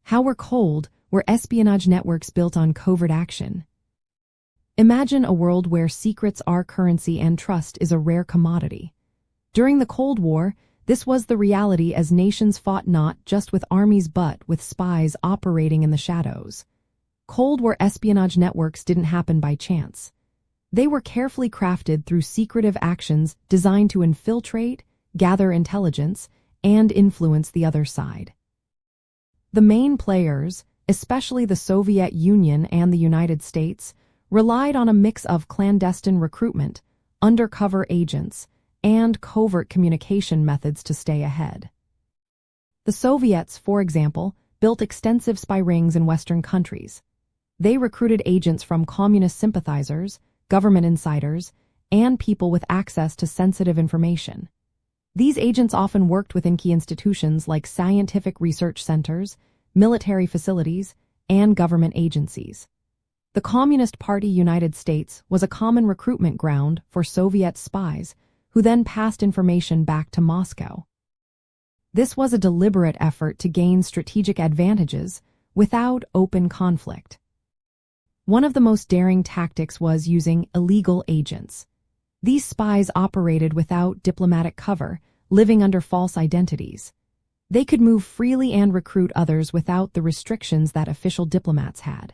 How were cold, were espionage networks built on covert action? Imagine a world where secrets are currency and trust is a rare commodity. During the Cold War, this was the reality as nations fought not just with armies but with spies operating in the shadows. Cold War espionage networks didn't happen by chance. They were carefully crafted through secretive actions designed to infiltrate, gather intelligence, and influence the other side. The main players, especially the Soviet Union and the United States, relied on a mix of clandestine recruitment, undercover agents, and covert communication methods to stay ahead. The Soviets, for example, built extensive spy rings in Western countries. They recruited agents from communist sympathizers, government insiders, and people with access to sensitive information. These agents often worked within key institutions like scientific research centers, military facilities, and government agencies. The Communist Party United States was a common recruitment ground for Soviet spies who then passed information back to Moscow. This was a deliberate effort to gain strategic advantages without open conflict. One of the most daring tactics was using illegal agents. These spies operated without diplomatic cover, living under false identities. They could move freely and recruit others without the restrictions that official diplomats had.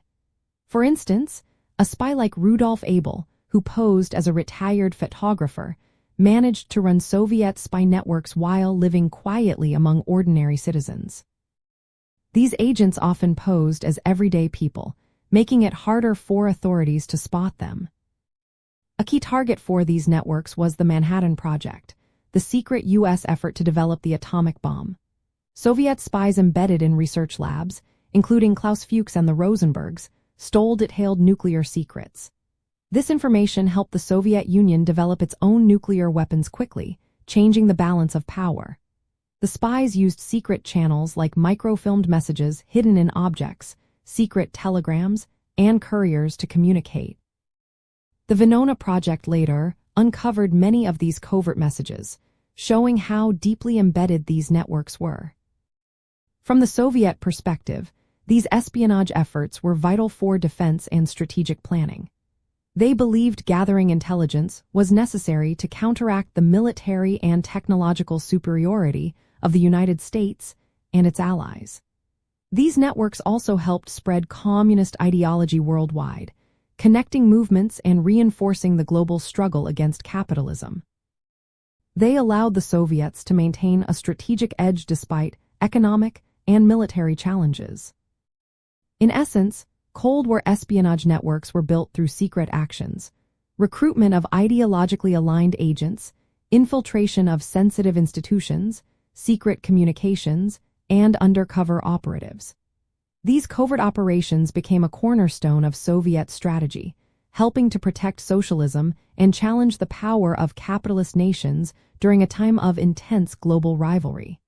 For instance, a spy like Rudolf Abel, who posed as a retired photographer, managed to run Soviet spy networks while living quietly among ordinary citizens. These agents often posed as everyday people, making it harder for authorities to spot them. A key target for these networks was the Manhattan Project, the secret U.S. effort to develop the atomic bomb. Soviet spies embedded in research labs, including Klaus Fuchs and the Rosenbergs, stole detailed nuclear secrets. This information helped the Soviet Union develop its own nuclear weapons quickly, changing the balance of power. The spies used secret channels like microfilmed messages hidden in objects, secret telegrams, and couriers to communicate. The Venona Project later uncovered many of these covert messages, showing how deeply embedded these networks were. From the Soviet perspective, these espionage efforts were vital for defense and strategic planning. They believed gathering intelligence was necessary to counteract the military and technological superiority of the United States and its allies. These networks also helped spread communist ideology worldwide, connecting movements and reinforcing the global struggle against capitalism. They allowed the Soviets to maintain a strategic edge despite economic and military challenges. In essence, Cold War espionage networks were built through secret actions, recruitment of ideologically aligned agents, infiltration of sensitive institutions, secret communications, and undercover operatives. These covert operations became a cornerstone of Soviet strategy, helping to protect socialism and challenge the power of capitalist nations during a time of intense global rivalry.